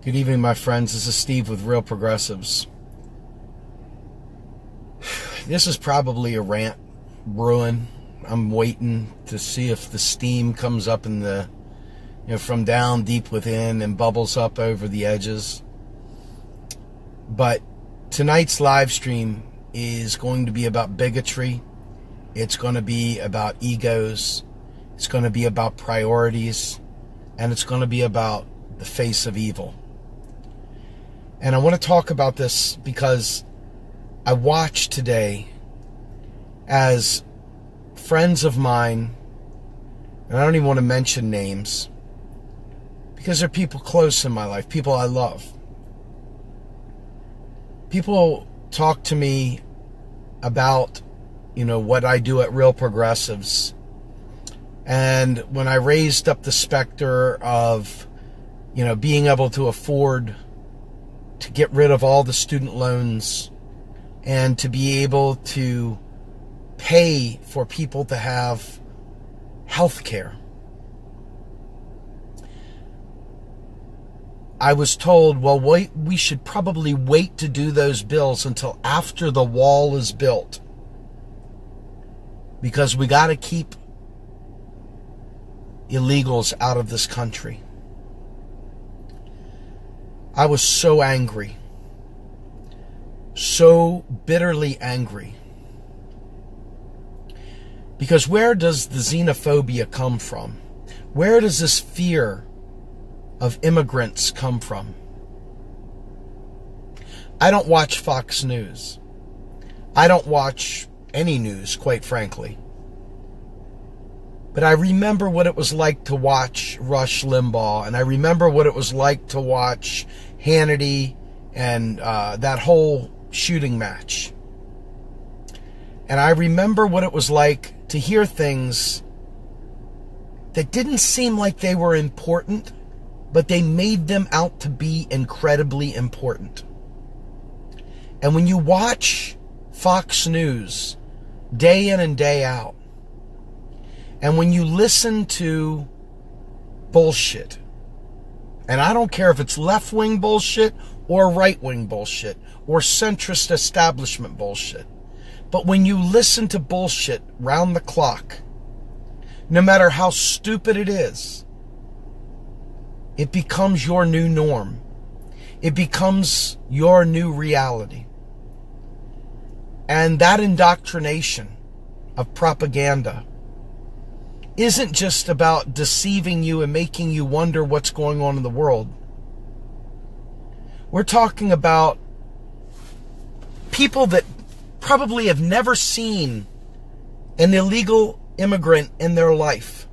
Good evening, my friends. This is Steve with Real Progressives. This is probably a rant brewing. I'm waiting to see if the steam comes up in the, from down deep within and bubbles up over the edges. But tonight's live stream is going to be about bigotry. It's going to be about egos. It's going to be about priorities. And it's going to be about the face of evil. And I want to talk about this because I watched today as friends of mine, and I don't even want to mention names because they're people close in my life, people I love. People talk to me about, what I do at Real Progressives. And when I raised up the specter of, being able to afford to get rid of all the student loans and to be able to pay for people to have health care, I was told, well, we should probably wait to do those bills until after the wall is built, because we got to keep illegals out of this country. I was so angry, so bitterly angry, because where does the xenophobia come from? Where does this fear of immigrants come from? I don't watch Fox News. I don't watch any news, quite frankly. But I remember what it was like to watch Rush Limbaugh, and I remember what it was like to watch Hannity and that whole shooting match. And I remember what it was like to hear things that didn't seem like they were important, but they made them out to be incredibly important. And when you watch Fox News day in and day out, and when you listen to bullshit, and I don't care if it's left-wing bullshit or right-wing bullshit or centrist establishment bullshit, but when you listen to bullshit round the clock, no matter how stupid it is, it becomes your new norm. It becomes your new reality. And that indoctrination of propaganda isn't just about deceiving you and making you wonder what's going on in the world. We're talking about people that probably have never seen an illegal immigrant in their life.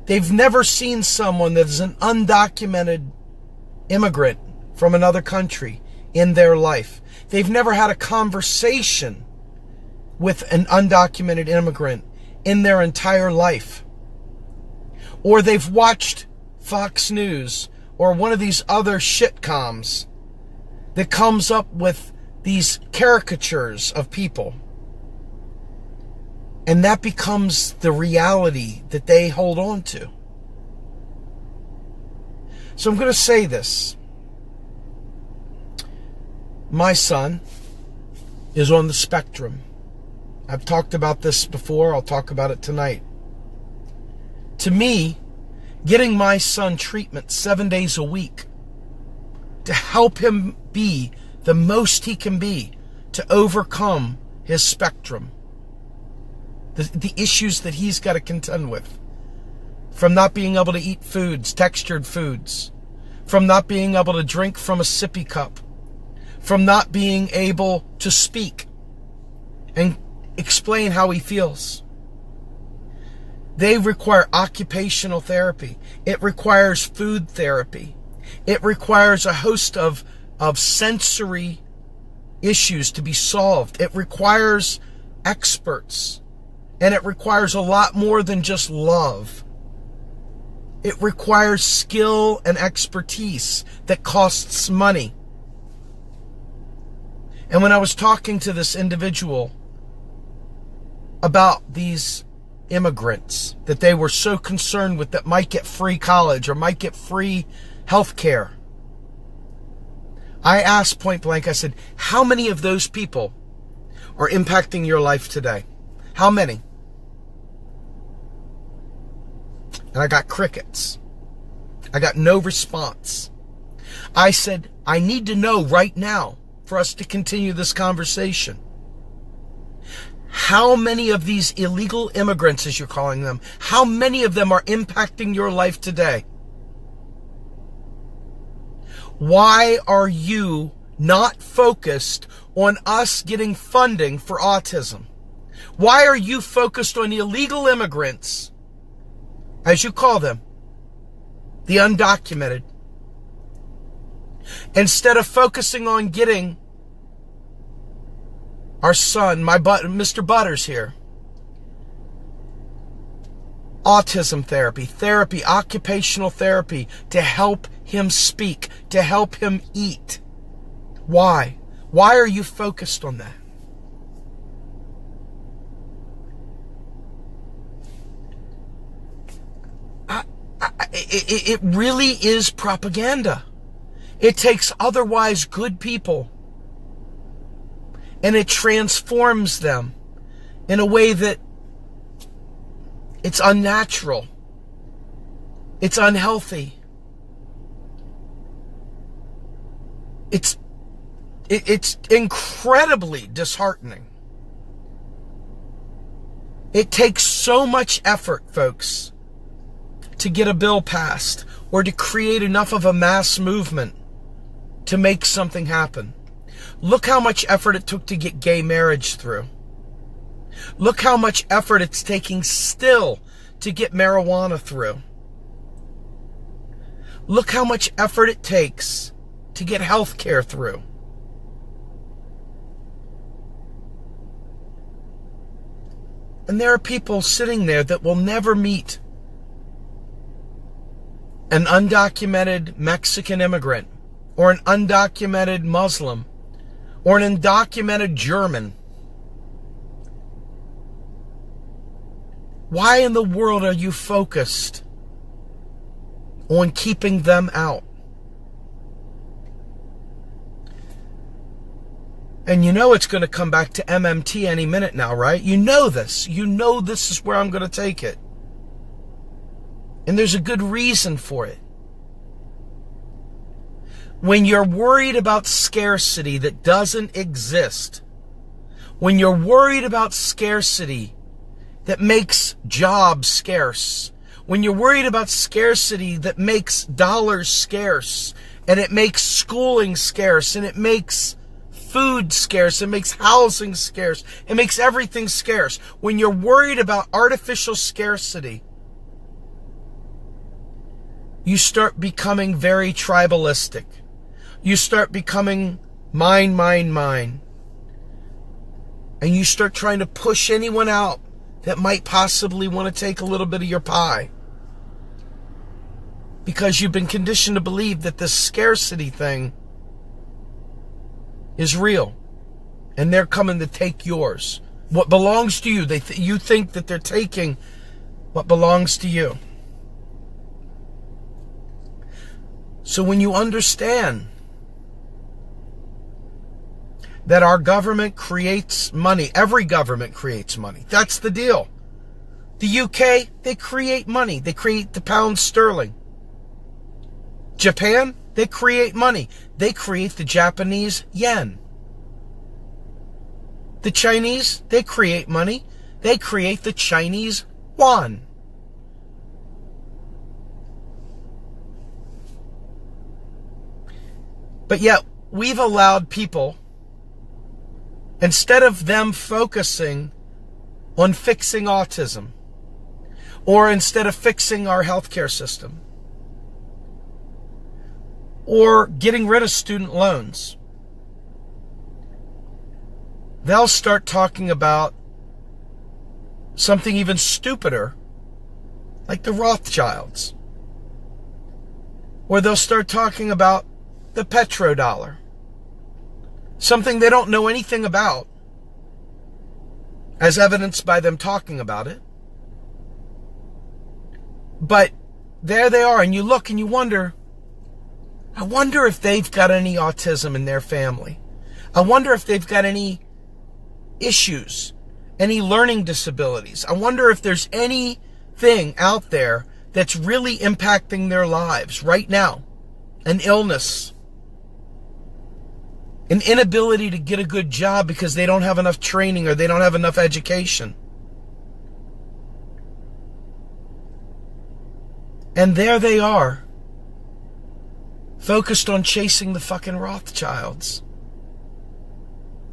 They've never seen someone that is an undocumented immigrant from another country in their life. They've never had a conversation with an undocumented immigrant in their entire life. Or they've watched Fox News or one of these other shitcoms that comes up with these caricatures of people. And that becomes the reality that they hold on to. So I'm going to say this. My son is on the spectrum. I've talked about this before. I'll talk about it tonight. To me, getting my son treatment 7 days a week to help him be the most he can be to overcome his spectrum, the issues that he's got to contend with, from not being able to eat foods, textured foods, from not being able to drink from a sippy cup, from not being able to speak and explain how he feels. They require occupational therapy. It requires food therapy. It requires a host of sensory issues to be solved. It requires experts. And it requires a lot more than just love. It requires skill and expertise that costs money. And when I was talking to this individual about these immigrants that they were so concerned with that might get free college or might get free health care, I asked point blank, I said, how many of those people are impacting your life today? How many? And I got crickets. I got no response. I said, I need to know right now for us to continue this conversation. How many of these illegal immigrants, as you're calling them, how many of them are impacting your life today? Why are you not focused on us getting funding for autism? Why are you focused on illegal immigrants, as you call them, the undocumented, instead of focusing on getting our son, Mr. Butters here, autism therapy, occupational therapy, to help him speak, to help him eat? Why? Why are you focused on that? It really is propaganda. It takes otherwise good people and it transforms them in a way that it's unnatural. It's unhealthy. It's incredibly disheartening. It takes so much effort, folks, to get a bill passed or to create enough of a mass movement to make something happen. Look how much effort it took to get gay marriage through. Look how much effort it's taking still to get marijuana through. Look how much effort it takes to get health care through. And there are people sitting there that will never meet an undocumented Mexican immigrant, or an undocumented Muslim, or an undocumented German. Why in the world are you focused on keeping them out? And you know it's going to come back to MMT any minute now, right? You know this. You know this is where I'm going to take it. And there's a good reason for it. When you're worried about scarcity that doesn't exist, when you're worried about scarcity that makes jobs scarce, when you're worried about scarcity that makes dollars scarce, and it makes schooling scarce, and it makes food scarce, it makes housing scarce, it makes everything scarce. When you're worried about artificial scarcity, you start becoming very tribalistic. You start becoming mine, mine, mine. And you start trying to push anyone out that might possibly want to take a little bit of your pie. Because you've been conditioned to believe that this scarcity thing is real. And they're coming to take yours. What belongs to you. You think that they're taking what belongs to you. So when you understand that our government creates money, every government creates money. That's the deal. The UK, they create money. They create the pound sterling. Japan, they create money. They create the Japanese yen. The Chinese, they create money. They create the Chinese yuan. But yet, we've allowed people, instead of them focusing on fixing autism, or instead of fixing our healthcare system, or getting rid of student loans, they'll start talking about something even stupider, like the Rothschilds. Or they'll start talking about the petrodollar. Something they don't know anything about, as evidenced by them talking about it. But there they are, and you look and you wonder, I wonder if they've got any autism in their family. I wonder if they've got any issues, any learning disabilities. I wonder if there's anything out there that's really impacting their lives right now. An illness. An inability to get a good job because they don't have enough training or they don't have enough education. And there they are, focused on chasing the fucking Rothschilds.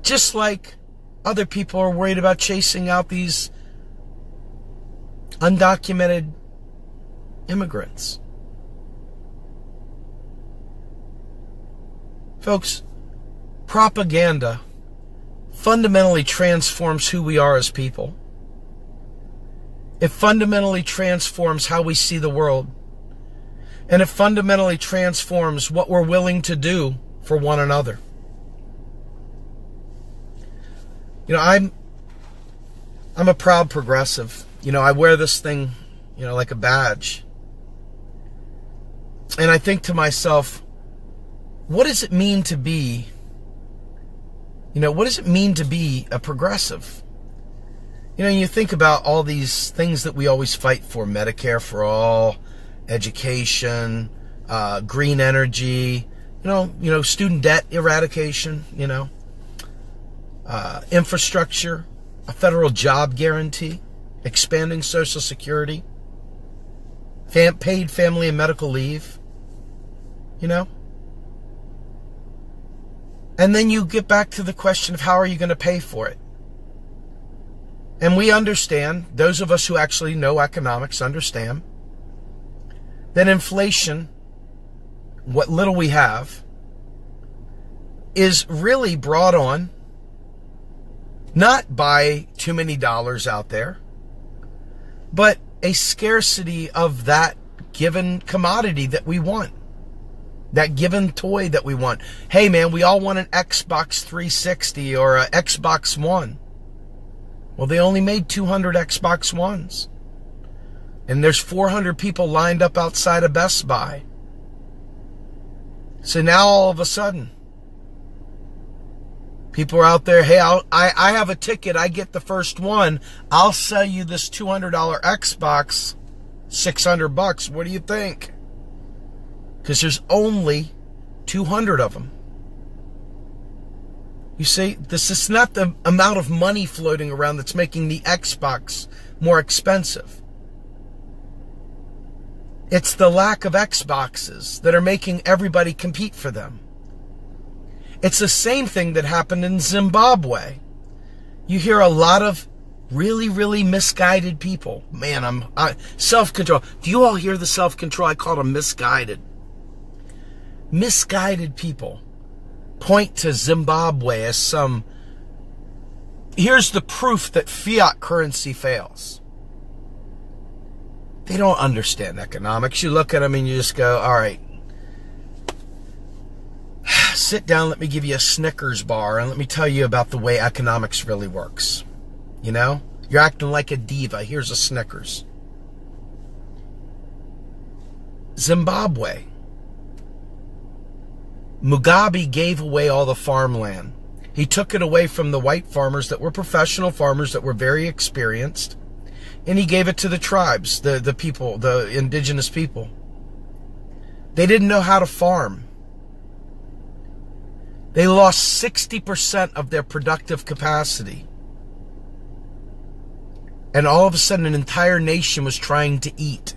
Just like other people are worried about chasing out these undocumented immigrants. Folks, propaganda fundamentally transforms who we are as people. It fundamentally transforms how we see the world. And it fundamentally transforms what we're willing to do for one another. You know, I'm a proud progressive. You know, I wear this thing, you know, like a badge. And I think to myself, what does it mean to be, you know, what does it mean to be a progressive? You know, you think about all these things that we always fight for: Medicare for all, education, green energy, you know, student debt eradication, you know, infrastructure, a federal job guarantee, expanding Social Security, paid family and medical leave, you know. And then you get back to the question of how are you going to pay for it? And we understand, those of us who actually know economics understand, that inflation, what little we have, is really brought on not by too many dollars out there, but a scarcity of that given commodity that we want. That given toy that we want. Hey man, we all want an Xbox 360 or an Xbox One. Well, they only made 200 Xbox Ones. And there's 400 people lined up outside of Best Buy. So now all of a sudden, people are out there, hey, I have a ticket, I get the first one, I'll sell you this $200 Xbox, $600. What do you think? Because there's only 200 of them. You see, this is not the amount of money floating around that's making the Xbox more expensive. It's the lack of Xboxes that are making everybody compete for them. It's the same thing that happened in Zimbabwe. You hear a lot of really, really misguided people. Man, self-control. Do you all hear the self-control? I call them misguided. Misguided people point to Zimbabwe as some, here's the proof that fiat currency fails. They don't understand economics. You look at them and you just go, all right, sit down, let me give you a Snickers bar and let me tell you about the way economics really works. You know, you're acting like a diva. Here's a Snickers. Zimbabwe. Mugabe gave away all the farmland. He took it away from the white farmers that were professional farmers that were very experienced, and he gave it to the tribes, the people, the indigenous people. They didn't know how to farm. They lost 60% of their productive capacity. And all of a sudden, an entire nation was trying to eat.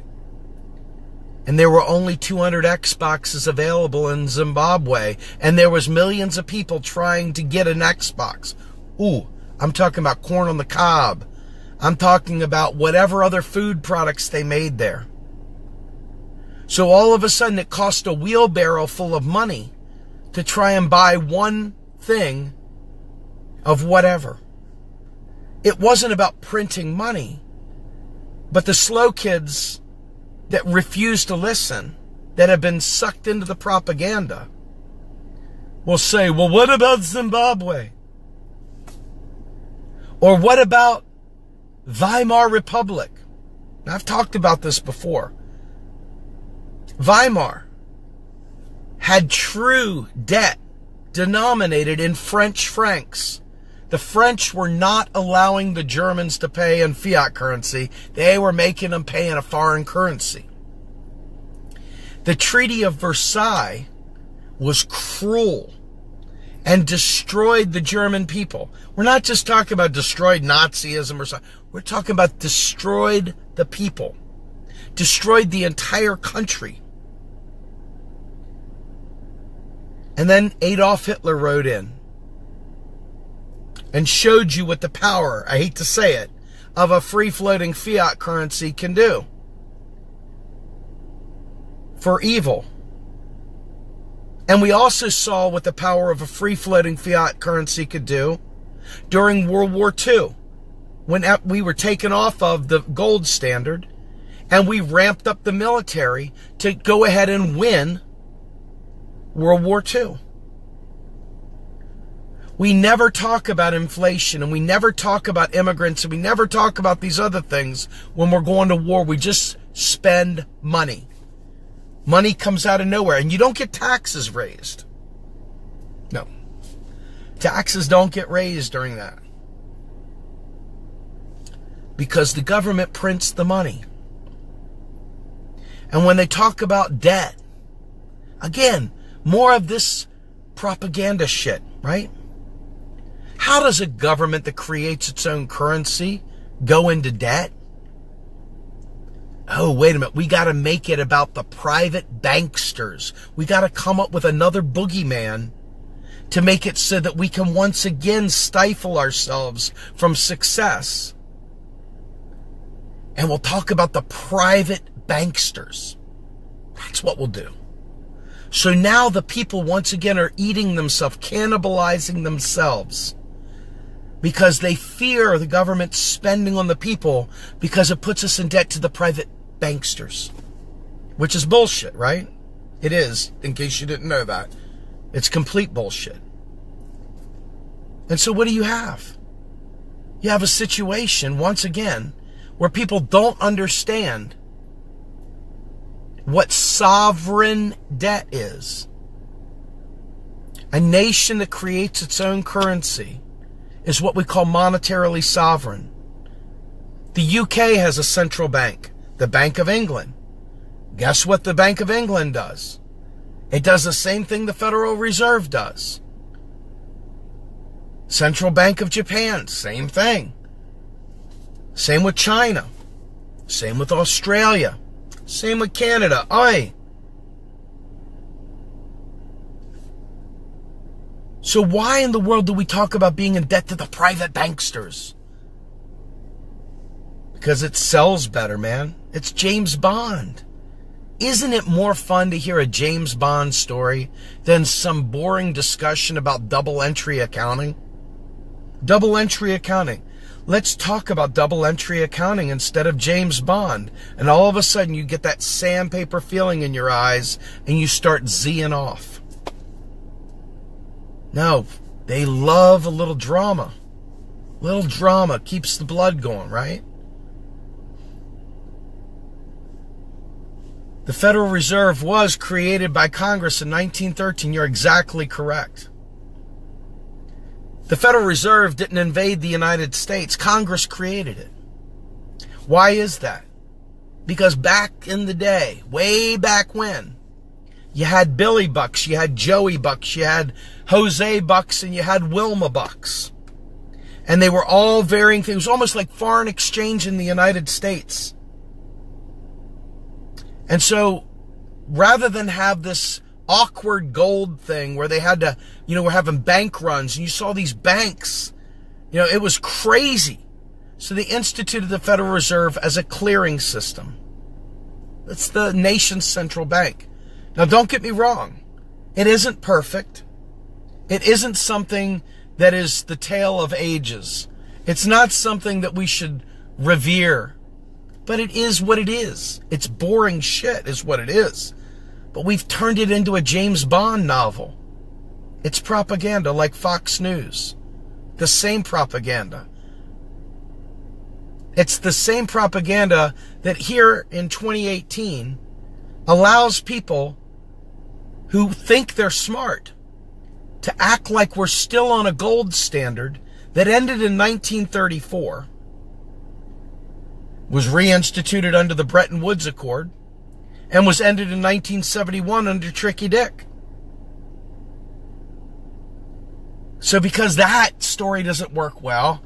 And there were only 200 Xboxes available in Zimbabwe. And there was millions of people trying to get an Xbox. Ooh, I'm talking about corn on the cob. I'm talking about whatever other food products they made there. So all of a sudden, it cost a wheelbarrow full of money to try and buy one thing of whatever. It wasn't about printing money, but the slow kids that refuse to listen, that have been sucked into the propaganda, will say, well, what about Zimbabwe? Or what about Weimar Republic? Now, I've talked about this before. Weimar had true debt denominated in French francs. The French were not allowing the Germans to pay in fiat currency. They were making them pay in a foreign currency. The Treaty of Versailles was cruel and destroyed the German people. We're not just talking about destroyed Nazism or something. We're talking about destroyed the people. Destroyed the entire country. And then Adolf Hitler rode in and showed you what the power, I hate to say it, of a free-floating fiat currency can do for evil. And we also saw what the power of a free-floating fiat currency could do during World War II, when we were taken off of the gold standard and we ramped up the military to go ahead and win World War II. We never talk about inflation, and we never talk about immigrants, and we never talk about these other things when we're going to war. We just spend money. Money comes out of nowhere, and you don't get taxes raised. No. Taxes don't get raised during that. Because the government prints the money. And when they talk about debt, again, more of this propaganda shit, right? How does a government that creates its own currency go into debt? Oh, wait a minute. We got to make it about the private banksters. We got to come up with another boogeyman to make it so that we can once again stifle ourselves from success. And we'll talk about the private banksters. That's what we'll do. So now the people once again are eating themselves, cannibalizing themselves, because they fear the government spending on the people because it puts us in debt to the private banksters, which is bullshit, right? It is, in case you didn't know that. It's complete bullshit. And so what do you have? You have a situation, once again, where people don't understand what sovereign debt is. A nation that creates its own currency is what we call monetarily sovereign. The UK has a central bank, the Bank of England. Guess what the Bank of England does? It does the same thing the Federal Reserve does. Central Bank of Japan, same thing. Same with China. Same with Australia. Same with Canada. Aye. So why in the world do we talk about being in debt to the private banksters? Because it sells better, man. It's James Bond. Isn't it more fun to hear a James Bond story than some boring discussion about double entry accounting? Double entry accounting. Let's talk about double entry accounting instead of James Bond. And all of a sudden you get that sandpaper feeling in your eyes and you start Zing off. No, they love a little drama. Little drama keeps the blood going, right? The Federal Reserve was created by Congress in 1913. You're exactly correct. The Federal Reserve didn't invade the United States. Congress created it. Why is that? Because back in the day, way back when, you had Billy Bucks, you had Joey Bucks, you had Jose Bucks, and you had Wilma Bucks. And they were all varying things. It was almost like foreign exchange in the United States. And so, rather than have this awkward gold thing where they had to, we're having bank runs, and you saw these banks, it was crazy. So they instituted the Federal Reserve as a clearing system. It's the nation's central bank. Now, don't get me wrong. It isn't perfect. It isn't something that is the tale of ages. It's not something that we should revere. But it is what it is. It's boring shit is what it is. But we've turned it into a James Bond novel. It's propaganda like Fox News. The same propaganda. It's the same propaganda that here in 2018 allows people who think they're smart to act like we're still on a gold standard that ended in 1934, was reinstituted under the Bretton Woods Accord, and was ended in 1971 under Tricky Dick. So because that story doesn't work well,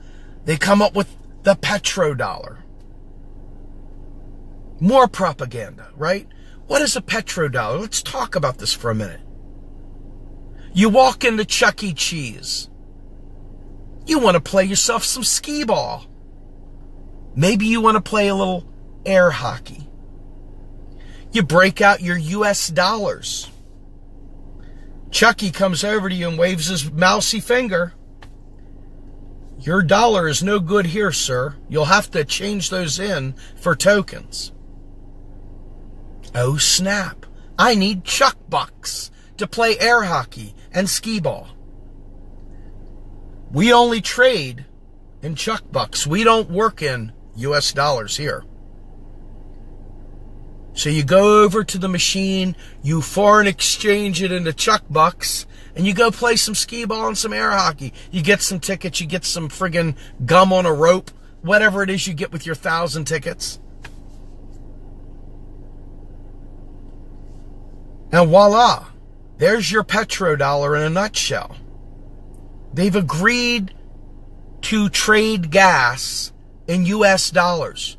they come up with the petrodollar. More propaganda, right? What is a petrodollar? Let's talk about this for a minute. You walk into Chuck E. Cheese. You want to play yourself some skee ball. Maybe you want to play a little air hockey. You break out your US dollars. Chucky comes over to you and waves his mousy finger. Your dollar is no good here, sir. You'll have to change those in for tokens. Oh, snap. I need Chuck bucks to play air hockey and skee ball. We only trade in Chuck bucks. We don't work in US dollars here. So you go over to the machine, you foreign exchange it into Chuck bucks, and you go play some skee ball and some air hockey. You get some tickets, you get some friggin' gum on a rope, whatever it is you get with your 1,000 tickets. And voila, there's your petrodollar in a nutshell. They've agreed to trade gas in US dollars.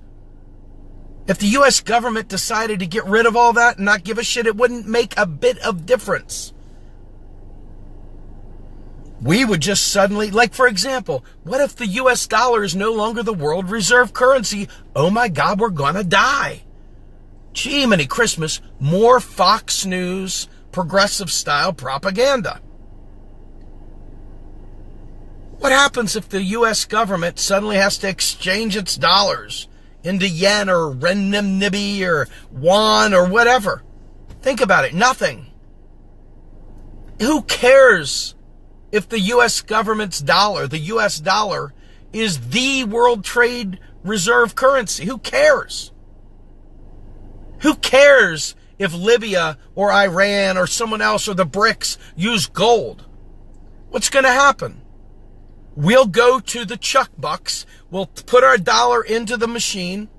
If the US government decided to get rid of all that and not give a shit, it wouldn't make a bit of difference. We would just suddenly, like for example, what if the US dollar is no longer the world reserve currency? Oh my God, we're gonna die. Gee, many Christmas, more Fox News, progressive style propaganda. What happens if the US government suddenly has to exchange its dollars into yen or renminbi or won or whatever? Think about it. Nothing. Who cares if the US government's dollar, the US dollar, is the world trade reserve currency? Who cares? Who cares if Libya or Iran or someone else or the BRICS use gold? What's going to happen? We'll go to the Chuck bucks. We'll put our dollar into the machine.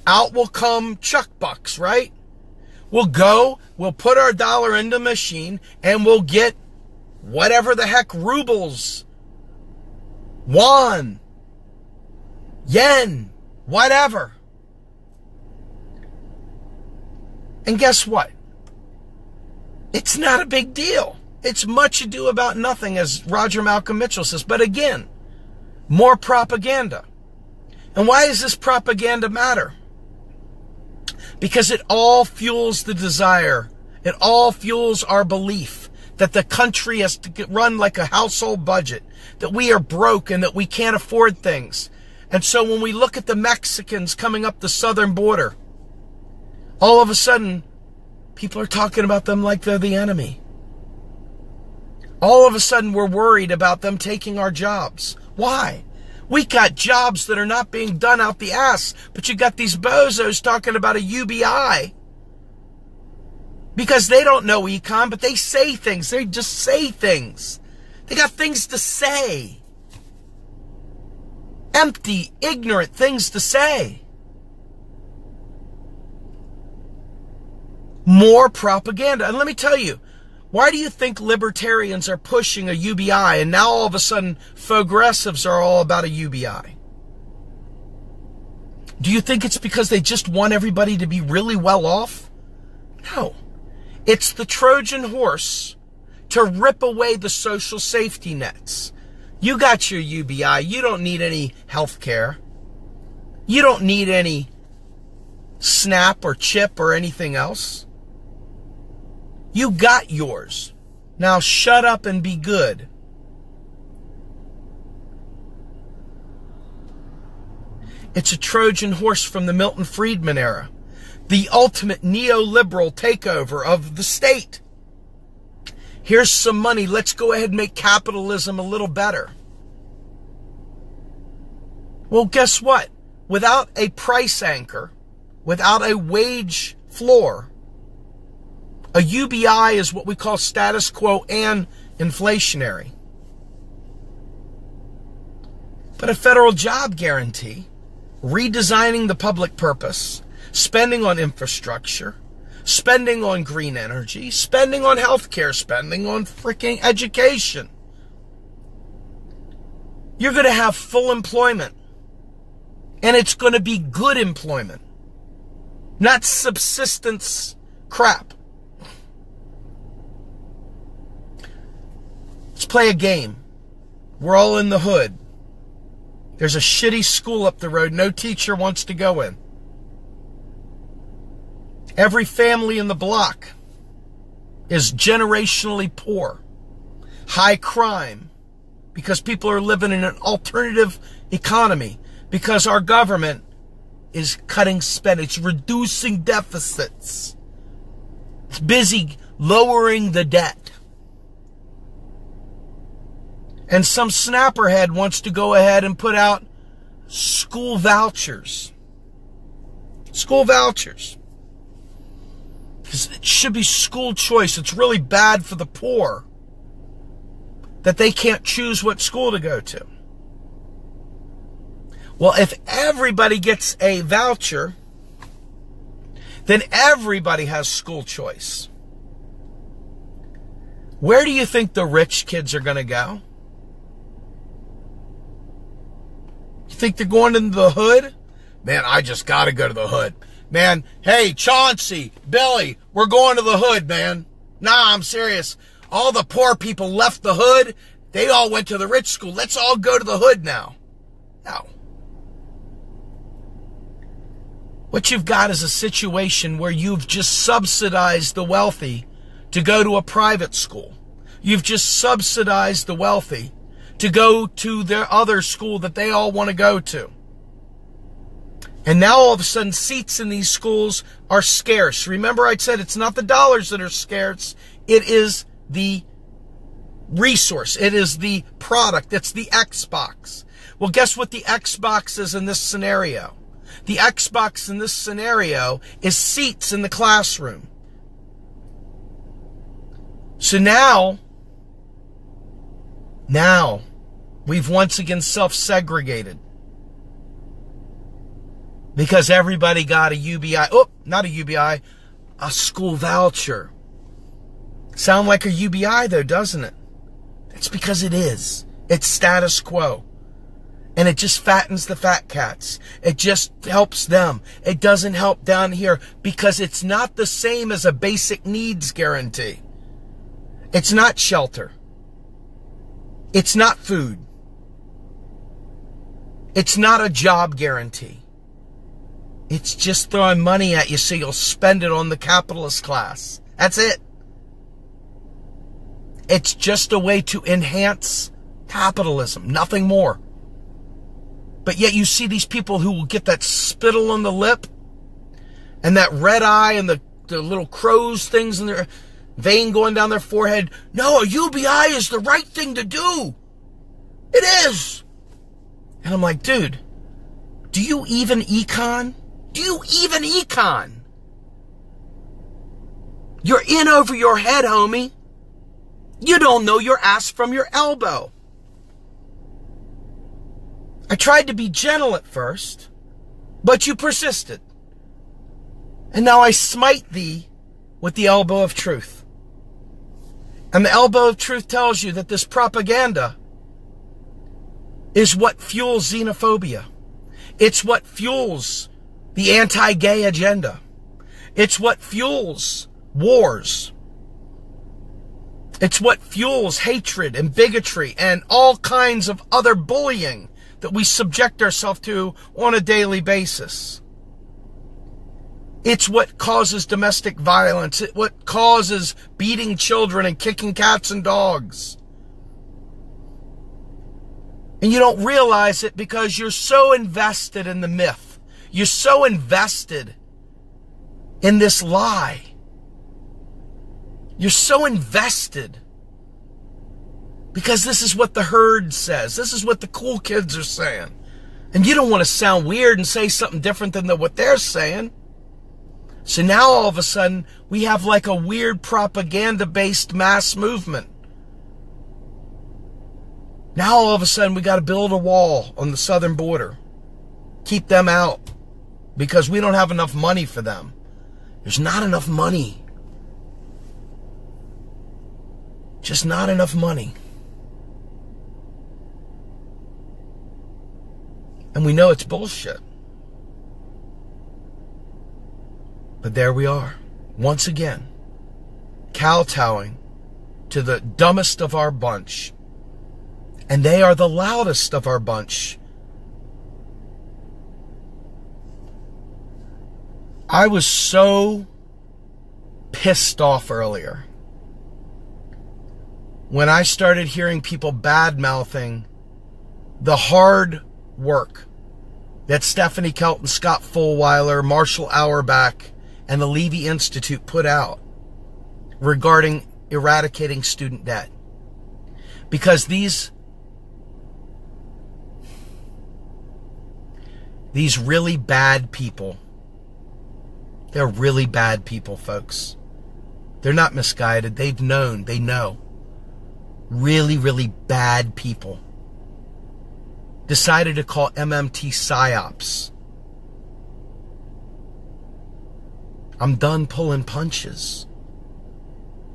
Out will come Chuck bucks, right? We'll go, we'll put our dollar in the machine, and we'll get whatever the heck rubles, won, yen, whatever. And guess what? It's not a big deal. It's much ado about nothing, as Roger Malcolm Mitchell says. But again, more propaganda. And why does this propaganda matter? Because it all fuels the desire. It all fuels our belief that the country has to run like a household budget, that we are broke and that we can't afford things. And so when we look at the Mexicans coming up the southern border, all of a sudden, people are talking about them like they're the enemy. All of a sudden, we're worried about them taking our jobs. Why? We got jobs that are not being done out the ass, but you got these bozos talking about a UBI because they don't know econ, but they say things. They just say things. They got things to say. Empty, ignorant things to say. More propaganda. And let me tell you, why do you think libertarians are pushing a UBI and now all of a sudden progressives are all about a UBI? Do you think it's because they just want everybody to be really well off? No. It's the Trojan horse to rip away the social safety nets. You got your UBI. You don't need any health care. You don't need any SNAP or CHIP or anything else. You got yours. Now shut up and be good. It's a Trojan horse from the Milton Friedman era. The ultimate neoliberal takeover of the state. Here's some money. Let's go ahead and make capitalism a little better. Well, guess what? Without a price anchor, without a wage floor, A UBI is what we call status quo and inflationary. But a federal job guarantee, redesigning the public purpose, spending on infrastructure, spending on green energy, spending on healthcare, spending on freaking education. You're going to have full employment. And it's going to be good employment. Not subsistence crap. Let's play a game. We're all in the hood. There's a shitty school up the road no teacher wants to go in. Every family in the block is generationally poor. High crime. Because people are living in an alternative economy. Because our government is cutting spend. It's reducing deficits. It's busy lowering the debt. And some snapperhead wants to go ahead and put out school vouchers. School vouchers. Because it should be school choice. It's really bad for the poor that they can't choose what school to go to. Well, if everybody gets a voucher, then everybody has school choice. Where do you think the rich kids are going to go? You think they're going into the hood? Man, I just got to go to the hood. Man, hey, Chauncey, Billy, we're going to the hood, man. Nah, I'm serious. All the poor people left the hood. They all went to the rich school. Let's all go to the hood now. No. What you've got is a situation where you've just subsidized the wealthy to go to a private school. You've just subsidized the wealthy to go to their other school that they all want to go to. And now all of a sudden seats in these schools are scarce. Remember I said it's not the dollars that are scarce. It is the resource. It is the product. It's the Xbox. Well, guess what the Xbox is in this scenario? The Xbox in this scenario is seats in the classroom. So now we've once again self-segregated. Because everybody got a UBI. Oh, not a UBI, a school voucher. Sound like a UBI though, doesn't it? It's because it is. It's status quo. And it just fattens the fat cats. It just helps them. It doesn't help down here because it's not the same as a basic needs guarantee. It's not shelter. It's not food. It's not a job guarantee. It's just throwing money at you so you'll spend it on the capitalist class. That's it. It's just a way to enhance capitalism, nothing more. But yet you see these people who will get that spittle on the lip and that red eye and the little crow's things in their vein going down their forehead. No, a UBI is the right thing to do. It is. And I'm like, dude, do you even econ? Do you even econ? You're in over your head, homie. You don't know your ass from your elbow. I tried to be gentle at first, but you persisted. And now I smite thee with the elbow of truth. And the elbow of truth tells you that this propaganda is what fuels xenophobia. It's what fuels the anti-gay agenda. It's what fuels wars. It's what fuels hatred and bigotry and all kinds of other bullying that we subject ourselves to on a daily basis. It's what causes domestic violence. It's what causes beating children and kicking cats and dogs. And you don't realize it because you're so invested in the myth. You're so invested in this lie. You're so invested because this is what the herd says. This is what the cool kids are saying. And you don't want to sound weird and say something different than what they're saying. So now all of a sudden, we have like a weird propaganda-based mass movement. Now all of a sudden, we got to build a wall on the southern border. Keep them out because we don't have enough money for them. There's not enough money. Just not enough money. And we know it's bullshit. But there we are, once again, kowtowing to the dumbest of our bunch. And they are the loudest of our bunch. I was so pissed off earlier when I started hearing people bad-mouthing the hard work that Stephanie Kelton, Scott Fulweiler, Marshall Auerbach, and the Levy Institute put out regarding eradicating student debt. Because these really bad people, they're really bad people, folks. They're not misguided. They've known. They know. Really, really bad people decided to call MMT psyops. I'm done pulling punches.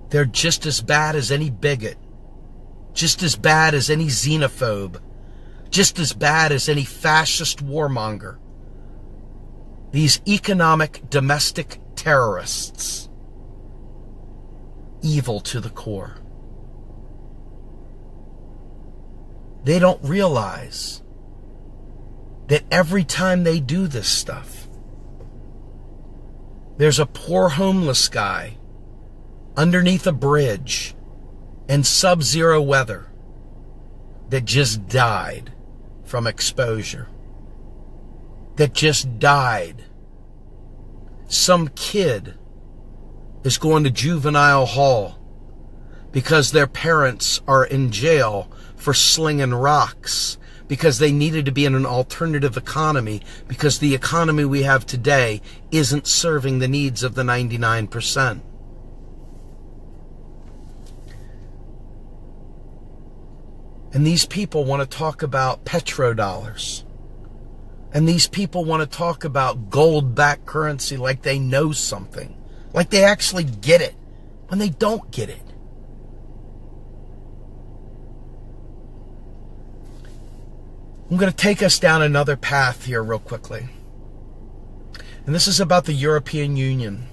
They're just as bad as any bigot, just as bad as any xenophobe, just as bad as any fascist warmonger. These economic domestic terrorists, evil to the core. They don't realize that every time they do this stuff, there's a poor homeless guy underneath a bridge in sub-zero weather that just died from exposure. That just died. Some kid is going to juvenile hall because their parents are in jail for slinging rocks, because they needed to be in an alternative economy, because the economy we have today isn't serving the needs of the 99%. And these people want to talk about petrodollars. And these people want to talk about gold-backed currency like they know something, like they actually get it, when they don't get it. I'm going to take us down another path here real quickly. And this is about the European Union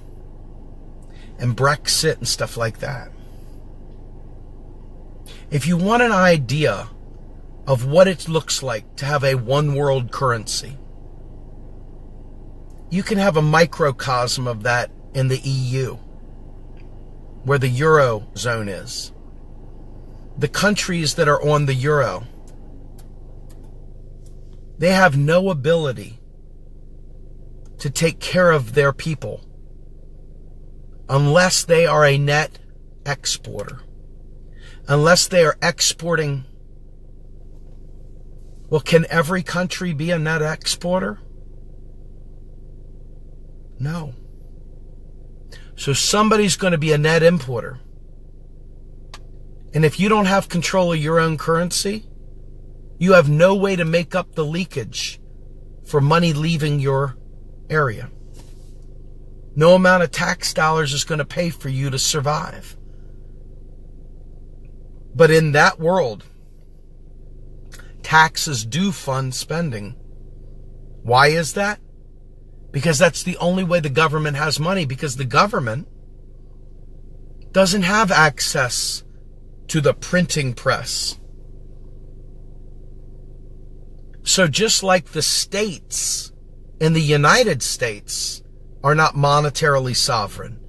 and Brexit and stuff like that. If you want an idea of what it looks like to have a one-world currency, you can have a microcosm of that in the EU, where the Eurozone is. The countries that are on the Euro, they have no ability to take care of their people unless they are a net exporter. Unless they are exporting. Well, can every country be a net exporter? No. So somebody's going to be a net importer. And if you don't have control of your own currency, you have no way to make up the leakage for money leaving your area. No amount of tax dollars is going to pay for you to survive. But in that world, taxes do fund spending. Why is that? Because that's the only way the government has money, because the government doesn't have access to the printing press. So just like the states in the United States are not monetarily sovereign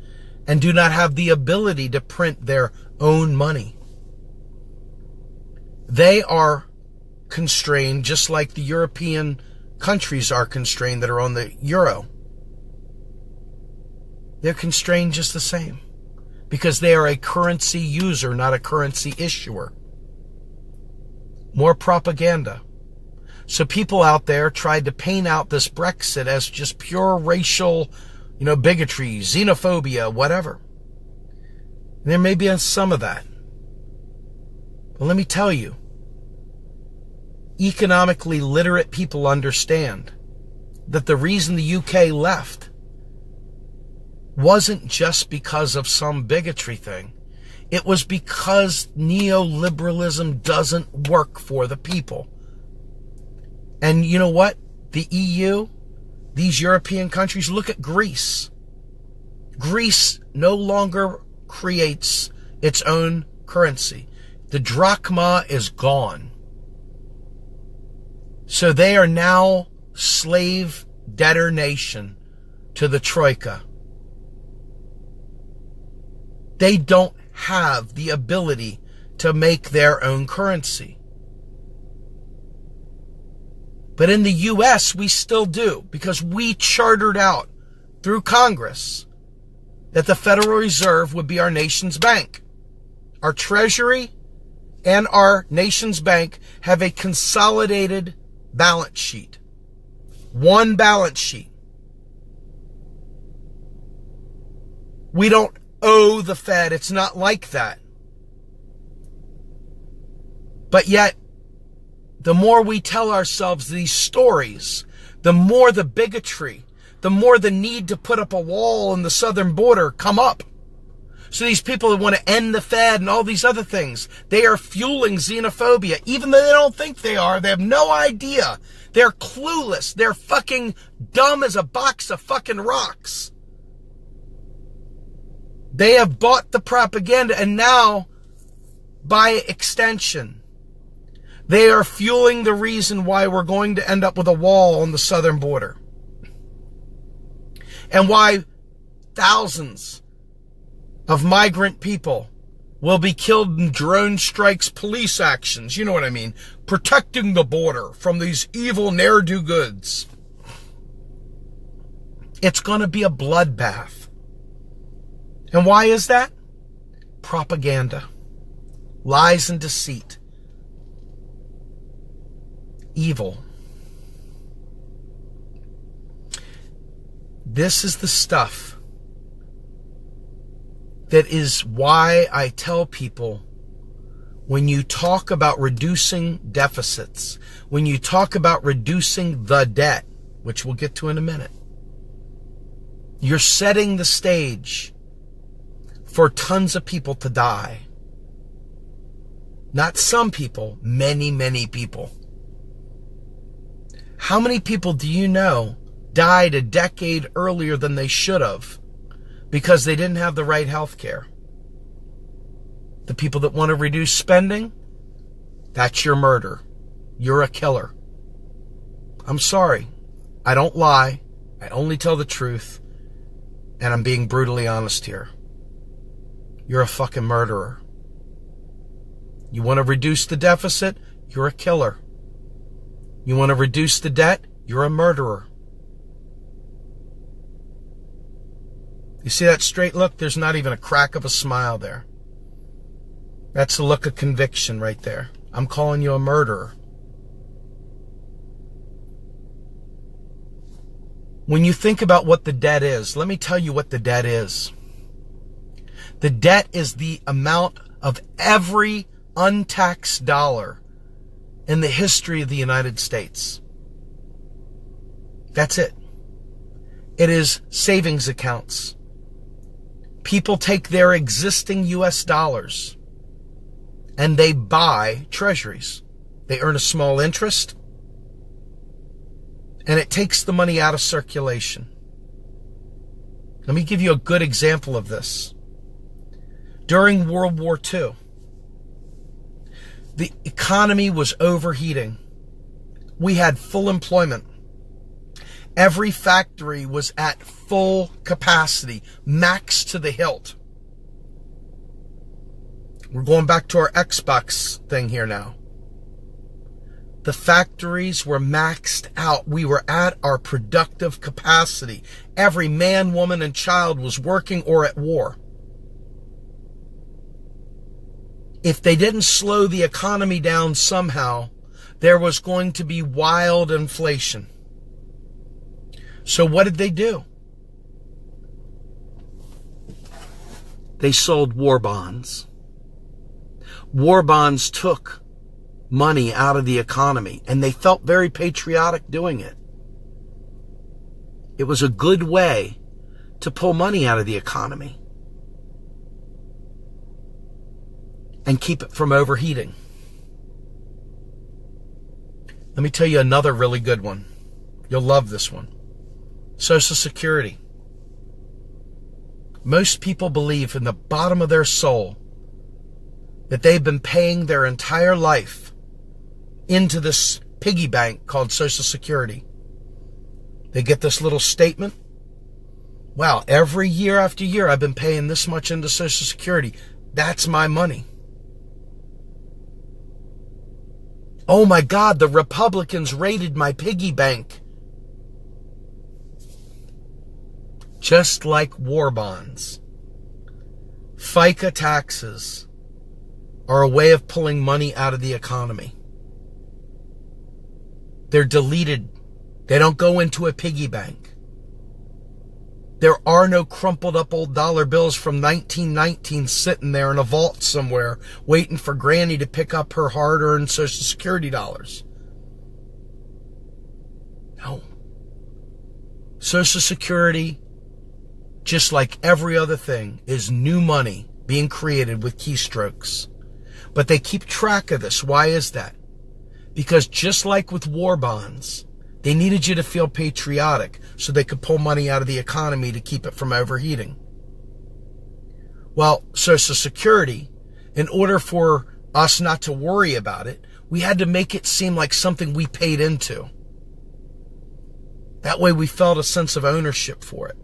and do not have the ability to print their own money, they are constrained just like the European countries are constrained that are on the euro. They're constrained just the same because they are a currency user, not a currency issuer. More propaganda. So people out there tried to paint out this Brexit as just pure racial bigotry, xenophobia, whatever. And there may be some of that. But let me tell you, economically literate people understand that the reason the UK left wasn't just because of some bigotry thing. It was because neoliberalism doesn't work for the people. And you know what? The EU, these European countries, look at Greece. Greece no longer creates its own currency. The drachma is gone. So they are now slave debtor nation to the Troika. They don't have the ability to make their own currency. But in the US, we still do, because we chartered out through Congress that the Federal Reserve would be our nation's bank. Our Treasury and our nation's bank have a consolidated balance sheet. One balance sheet. We don't owe the Fed. It's not like that. But yet, the more we tell ourselves these stories, the more the bigotry, the more the need to put up a wall on the southern border come up. So these people that want to end the Fed and all these other things, they are fueling xenophobia, even though they don't think they are. They have no idea. They're clueless. They're fucking dumb as a box of fucking rocks. They have bought the propaganda, and now, by extension, they are fueling the reason why we're going to end up with a wall on the southern border. And why thousands of migrant people will be killed in drone strikes, police actions, you know what I mean, protecting the border from these evil ne'er-do-goods. It's going to be a bloodbath. And why is that? Propaganda, lies and deceit, evil. This is the stuff that is why I tell people, when you talk about reducing deficits, when you talk about reducing the debt, which we'll get to in a minute, you're setting the stage for tons of people to die. Not some people, many, many people. How many people do you know died a decade earlier than they should have because they didn't have the right health care? The people that want to reduce spending, that's your murder. You're a killer. I'm sorry. I don't lie. I only tell the truth. And I'm being brutally honest here. You're a fucking murderer. You want to reduce the deficit? You're a killer. You want to reduce the debt? You're a murderer. You see that straight look? There's not even a crack of a smile there. That's a look of conviction right there. I'm calling you a murderer. When you think about what the debt is, let me tell you what the debt is. The debt is the amount of every untaxed dollar in the history of the United States. That's it. It is savings accounts. People take their existing US dollars and they buy treasuries. They earn a small interest, and it takes the money out of circulation. Let me give you a good example of this. During World War II, the economy was overheating. We had full employment. Every factory was at full capacity, max to the hilt. We're going back to our Xbox thing here now. The factories were maxed out. We were at our productive capacity. Every man, woman, and child was working or at war. If they didn't slow the economy down somehow, there was going to be wild inflation. So what did they do? They sold war bonds. War bonds took money out of the economy, and they felt very patriotic doing it. It was a good way to pull money out of the economy and keep it from overheating. Let me tell you another really good one. You'll love this one. Social Security. Most people believe in the bottom of their soul that they've been paying their entire life into this piggy bank called Social Security. They get this little statement. Wow, every year after year I've been paying this much into Social Security. That's my money. Oh my God, the Republicans raided my piggy bank. Just like war bonds, FICA taxes are a way of pulling money out of the economy. They're deleted. They don't go into a piggy bank. There are no crumpled up old dollar bills from 1919 sitting there in a vault somewhere waiting for Granny to pick up her hard-earned Social Security dollars. No. Social Security, just like every other thing, is new money being created with keystrokes. But they keep track of this. Why is that? Because just like with war bonds, they needed you to feel patriotic so they could pull money out of the economy to keep it from overheating. Well, Social Security, in order for us not to worry about it, we had to make it seem like something we paid into. That way we felt a sense of ownership for it.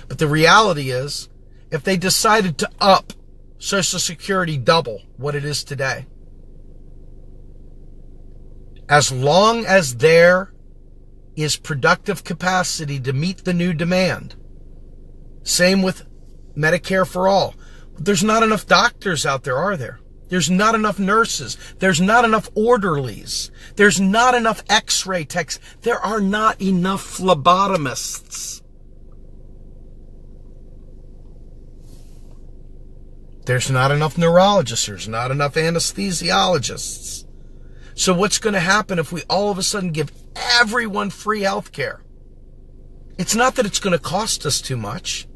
But the reality is, if they decided to up Social Security double what it is today, as long as there is productive capacity to meet the new demand, same with Medicare for all. But there's not enough doctors out there, are there? There's not enough nurses. There's not enough orderlies. There's not enough x-ray techs. There are not enough phlebotomists. There's not enough neurologists. There's not enough anesthesiologists. So what's going to happen if we all of a sudden give everyone free health care? It's not that it's going to cost us too much.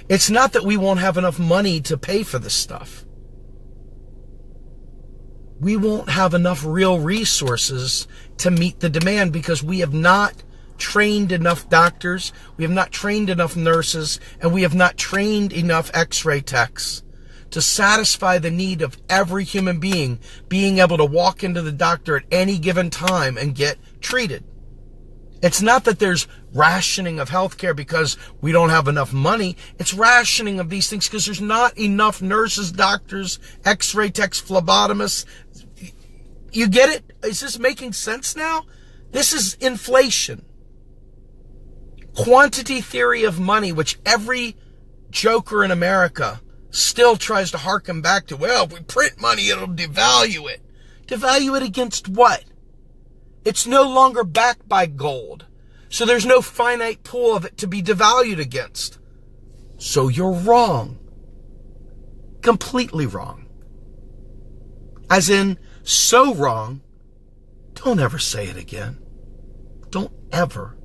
It's not that we won't have enough money to pay for this stuff. We won't have enough real resources to meet the demand because we have not trained enough doctors, we have not trained enough nurses, and we have not trained enough x-ray techs to satisfy the need of every human being being able to walk into the doctor at any given time and get treated. It's not that there's rationing of healthcare because we don't have enough money. It's rationing of these things because there's not enough nurses, doctors, x-ray techs, phlebotomists. You get it? Is this making sense now? This is inflation. Quantity theory of money, which every joker in America still tries to harken back to. Well, if we print money, it'll devalue it. Devalue it against what? It's no longer backed by gold. So there's no finite pool of it to be devalued against. So you're wrong. Completely wrong. As in, so wrong, don't ever say it again. Don't ever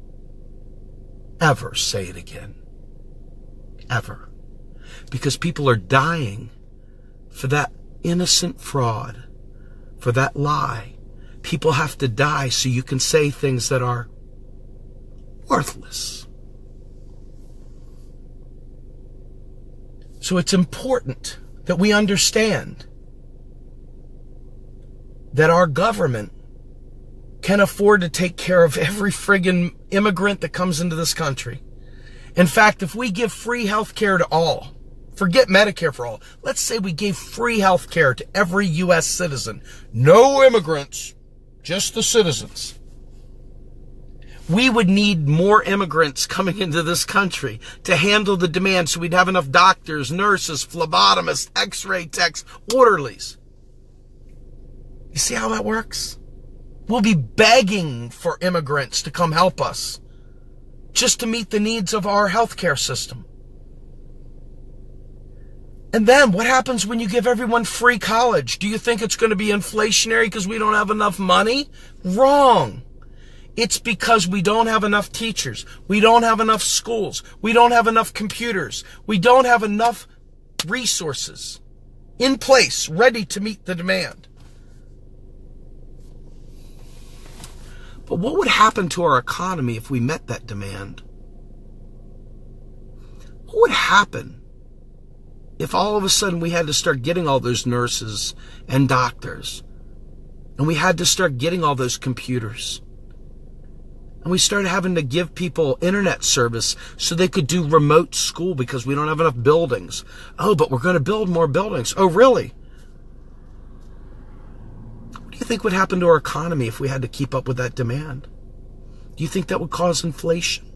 say it again. Ever. Because people are dying for that innocent fraud, for that lie. People have to die so you can say things that are worthless. So it's important that we understand that our government can afford to take care of every friggin' immigrant that comes into this country. In fact, if we give free health care to all, forget Medicare for all, let's say we gave free health care to every U.S. citizen, no immigrants, just the citizens, we would need more immigrants coming into this country to handle the demand so we'd have enough doctors, nurses, phlebotomists, x-ray techs, orderlies. You see how that works? We'll be begging for immigrants to come help us just to meet the needs of our healthcare system. And then what happens when you give everyone free college? Do you think it's going to be inflationary because we don't have enough money? Wrong. It's because we don't have enough teachers. We don't have enough schools. We don't have enough computers. We don't have enough resources in place, ready to meet the demand. But what would happen to our economy if we met that demand? What would happen if all of a sudden we had to start getting all those nurses and doctors, and we had to start getting all those computers, and we started having to give people internet service so they could do remote school because we don't have enough buildings? Oh, but we're going to build more buildings. Oh, really? What do you think would happen to our economy if we had to keep up with that demand? Do you think that would cause inflation?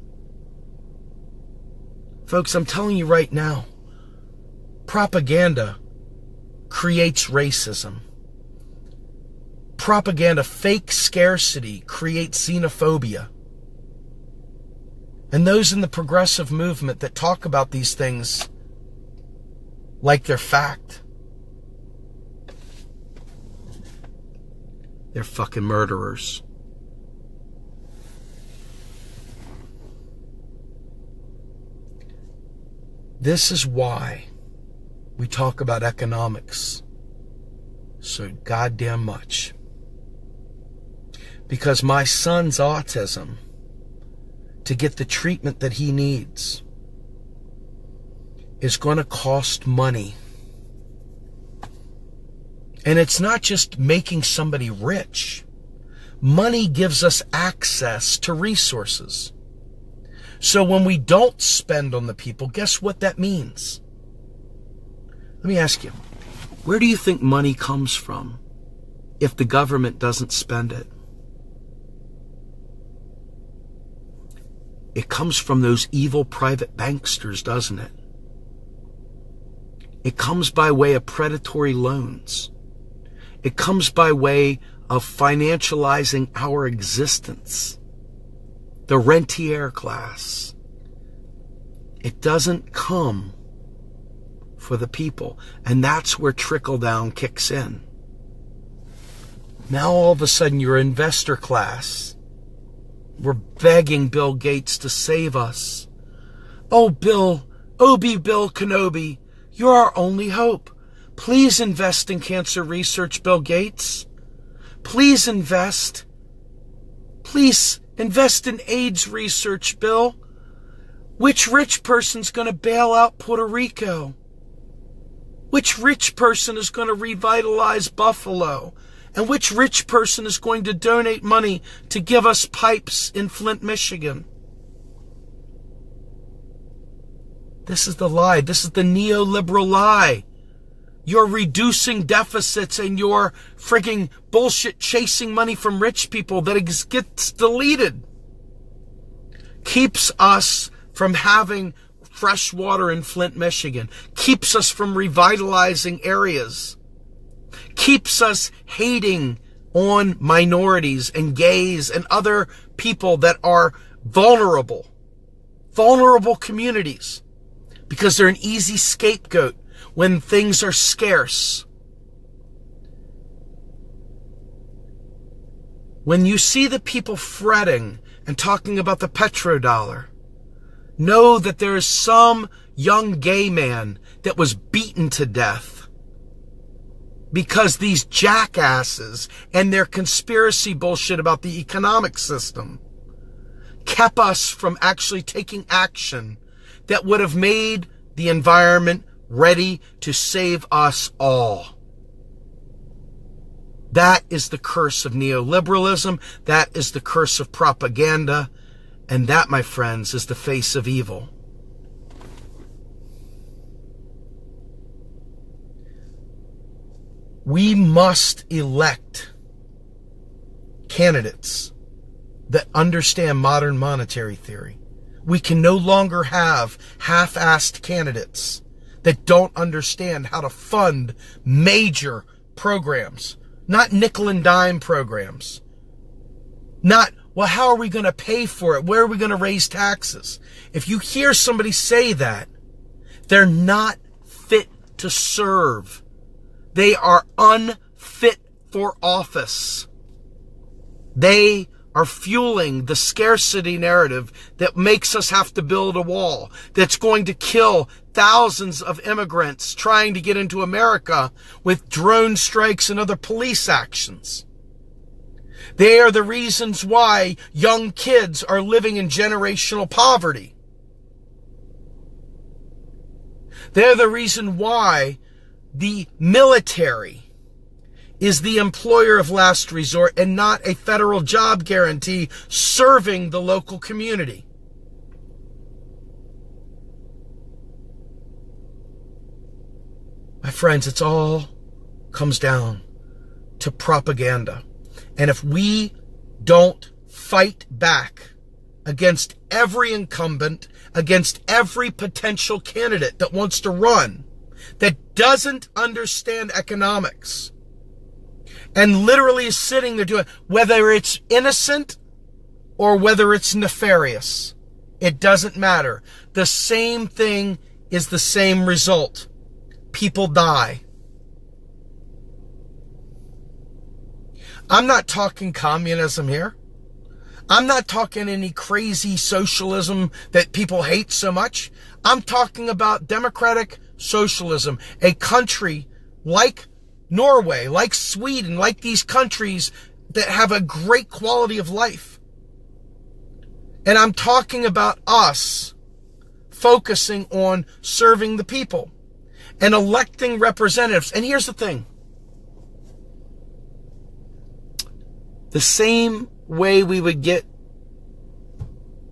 Folks, I'm telling you right now, propaganda creates racism. Propaganda, fake scarcity, creates xenophobia. And those in the progressive movement that talk about these things like they're fact, they're fucking murderers. This is why we talk about economics so goddamn much. Because my son's autism, to get the treatment that he needs, is going to cost money. And it's not just making somebody rich. Money gives us access to resources. So when we don't spend on the people, guess what that means? Let me ask you, where do you think money comes from if the government doesn't spend it? It comes from those evil private banksters, doesn't it? It comes by way of predatory loans. It comes by way of financializing our existence. The rentier class. It doesn't come for the people. And that's where trickle down kicks in. Now all of a sudden you're investor class. We're begging Bill Gates to save us. Oh, Bill, Bill Kenobi, you're our only hope. Please invest in cancer research, Bill Gates. Please invest. Please invest in AIDS research, Bill. Which rich person's going to bail out Puerto Rico? Which rich person is going to revitalize Buffalo? And which rich person is going to donate money to give us pipes in Flint, Michigan? This is the lie. This is the neoliberal lie. You're reducing deficits and you're frigging bullshit chasing money from rich people that gets deleted. Keeps us from having fresh water in Flint, Michigan. Keeps us from revitalizing areas. Keeps us hating on minorities and gays and other people that are vulnerable communities, because they're an easy scapegoat when things are scarce. When you see the people fretting and talking about the petrodollar, know that there is some young gay man that was beaten to death because these jackasses and their conspiracy bullshit about the economic system kept us from actually taking action that would have made the environment ready to save us all. That is the curse of neoliberalism. That is the curse of propaganda. And that, my friends, is the face of evil. We must elect candidates that understand modern monetary theory. We can no longer have half-assed candidates that don't understand how to fund major programs, not nickel and dime programs. Not, well, how are we going to pay for it? Where are we going to raise taxes? If you hear somebody say that, they're not fit to serve. They are unfit for office. They are fueling the scarcity narrative that makes us have to build a wall, that's going to kill thousands of immigrants trying to get into America with drone strikes and other police actions. They are the reasons why young kids are living in generational poverty. They're the reason why the military is the employer of last resort and not a federal job guarantee serving the local community. My friends, it's all comes down to propaganda. And if we don't fight back against every incumbent, against every potential candidate that wants to run, that doesn't understand economics, and literally is sitting there doing, whether it's innocent or whether it's nefarious, it doesn't matter. The same thing is the same result. People die. I'm not talking communism here. I'm not talking any crazy socialism that people hate so much. I'm talking about democratic socialism, a country like Norway, like Sweden, like these countries that have a great quality of life. And I'm talking about us focusing on serving the people and electing representatives. And here's the thing. The same way we would get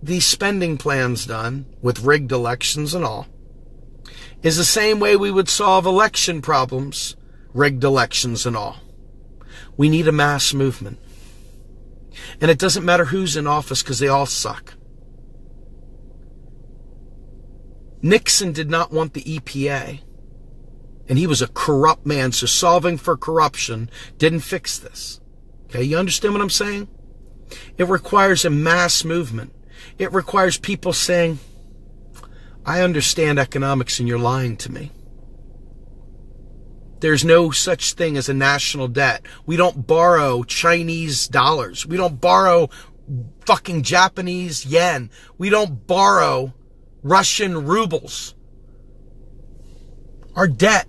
these spending plans done with rigged elections and all is the same way we would solve election problems, rigged elections and all. We need a mass movement. And it doesn't matter who's in office because they all suck. Nixon did not want the EPA. And he was a corrupt man, so solving for corruption didn't fix this. Okay, you understand what I'm saying? It requires a mass movement. It requires people saying, I understand economics and you're lying to me. There's no such thing as a national debt. We don't borrow Chinese dollars. We don't borrow fucking Japanese yen. We don't borrow Russian rubles. Our debt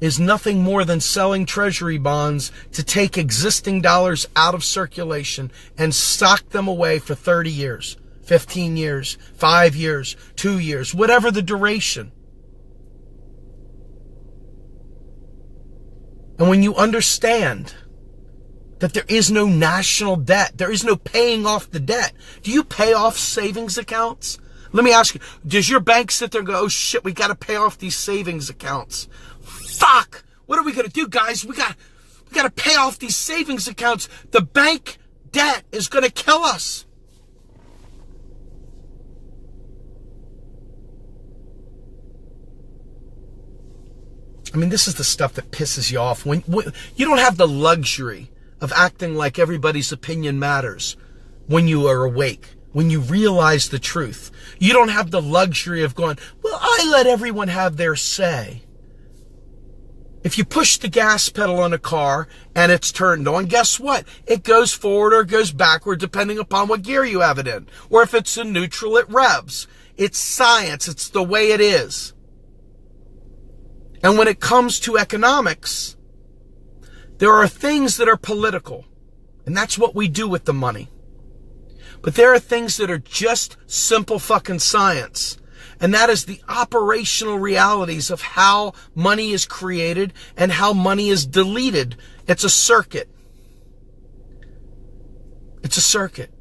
is nothing more than selling treasury bonds to take existing dollars out of circulation and stock them away for 30 years, 15 years, 5 years, 2 years, whatever the duration. And when you understand that there is no national debt, there is no paying off the debt. Do you pay off savings accounts? Let me ask you, does your bank sit there and go, oh shit, we got to pay off these savings accounts? Fuck! What are we going to do, guys? We got to pay off these savings accounts. The bank debt is going to kill us. I mean, this is the stuff that pisses you off. When you don't have the luxury of acting like everybody's opinion matters when you are awake, when you realize the truth. You don't have the luxury of going, well, I let everyone have their say. If you push the gas pedal on a car and it's turned on, guess what? It goes forward or goes backward depending upon what gear you have it in. Or if it's in neutral, it revs. It's science. It's the way it is. And when it comes to economics, there are things that are political. And that's what we do with the money. But there are things that are just simple fucking science. And that is the operational realities of how money is created and how money is deleted. It's a circuit. It's a circuit.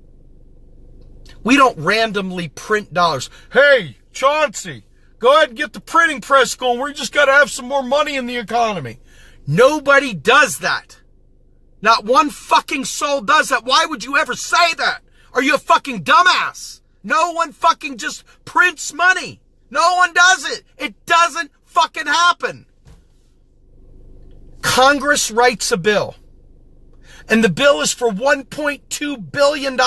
We don't randomly print dollars. Hey, Chauncey, go ahead and get the printing press going. We just got to have some more money in the economy. Nobody does that. Not one fucking soul does that. Why would you ever say that? Are you a fucking dumbass? No one fucking just prints money. No one does it. It doesn't fucking happen. Congress writes a bill. And the bill is for $1.2 billion.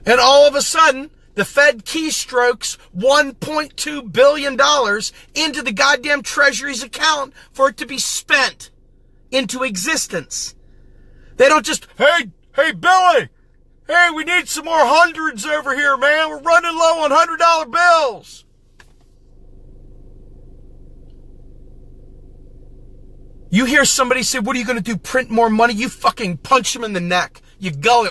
And all of a sudden, The Fed keystrokes $1.2 billion into the goddamn Treasury's account for it to be spent into existence. They don't just, hey, Billy, hey, we need some more hundreds over here, man. We're running low on $100 bills. You hear somebody say, what are you going to do, print more money? You fucking punch them in the neck. You go,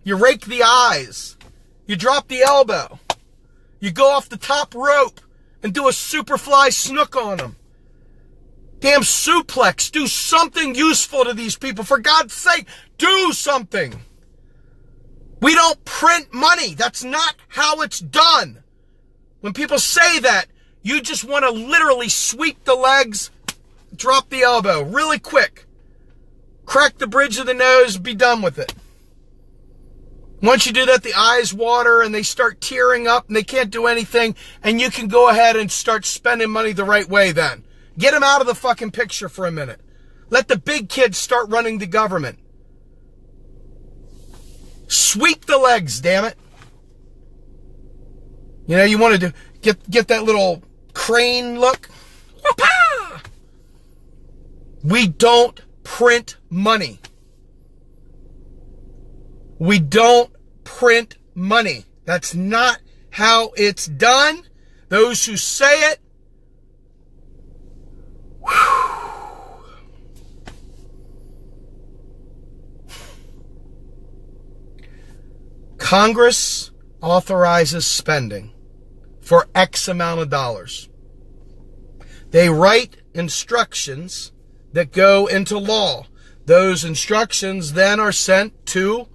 you rake the eyes. You drop the elbow. You go off the top rope and do a superfly snook on them. Damn suplex. Do something useful to these people. For God's sake, do something. We don't print money. That's not how it's done. When people say that, you just want to literally sweep the legs, drop the elbow really quick. Crack the bridge of the nose, be done with it. Once you do that, the eyes water and they start tearing up and they can't do anything, and you can go ahead and start spending money the right way then. Get them out of the fucking picture for a minute. Let the big kids start running the government. Sweep the legs, damn it. You know, you want to get that little crane look. Whoop-ah! We don't print money. We don't print money. That's not how it's done. Those who say it, Congress authorizes spending for X amount of dollars. They write instructions that go into law. Those instructions then are sent to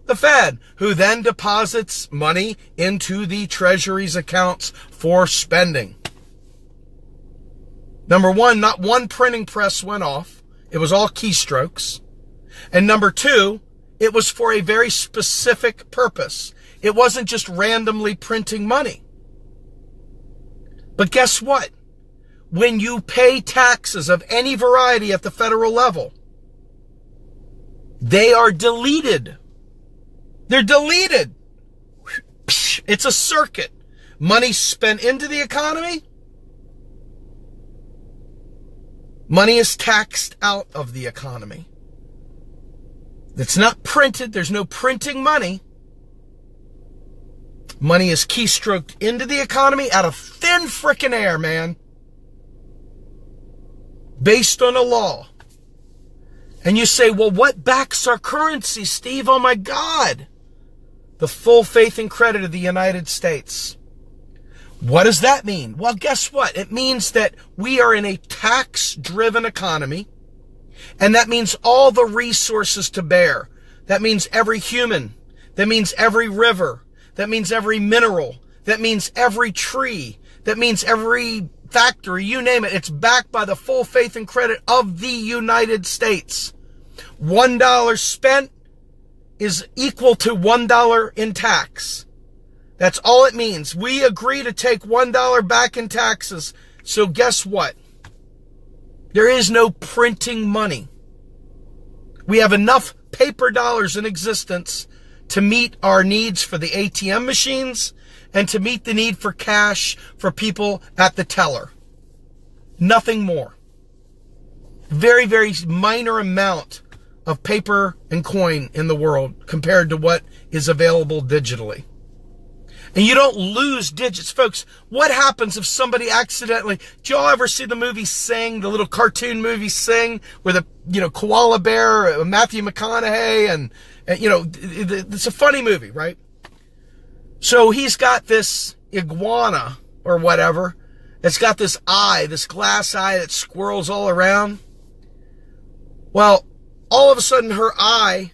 the Fed, who then deposits money into the Treasury's accounts for spending. Number one, not one printing press went off. It was all keystrokes. And number two, it was for a very specific purpose. It wasn't just randomly printing money. But guess what? When you pay taxes of any variety at the federal level, they are deleted. They're deleted. It's a circuit. Money spent into the economy. Money is taxed out of the economy. It's not printed. There's no printing money. Money is keystroked into the economy out of thin frickin' air, man. Based on a law. And you say, well, what backs our currency, Steve? Oh my God. The full faith and credit of the United States. What does that mean? Well, guess what? It means that we are in a tax-driven economy. And that means all the resources to bear. That means every human. That means every river. That means every mineral. That means every tree. That means every factory, you name it. It's backed by the full faith and credit of the United States. $1 spent is equal to $1 in tax. That's all it means. We agree to take $1 back in taxes. So guess what? There is no printing money. We have enough paper dollars in existence to meet our needs for the ATM machines and to meet the need for cash for people at the teller. Nothing more. Very, very minor amount of paper and coin in the world compared to what is available digitally. And you don't lose digits. Folks, what happens if somebody accidentally... Do y'all ever see the movie Sing, the little cartoon movie Sing, where the, koala bear, Matthew McConaughey, and it's a funny movie, right? So he's got this iguana or whatever. It's got this eye, this glass eye that swirls all around. Well, all of a sudden her eye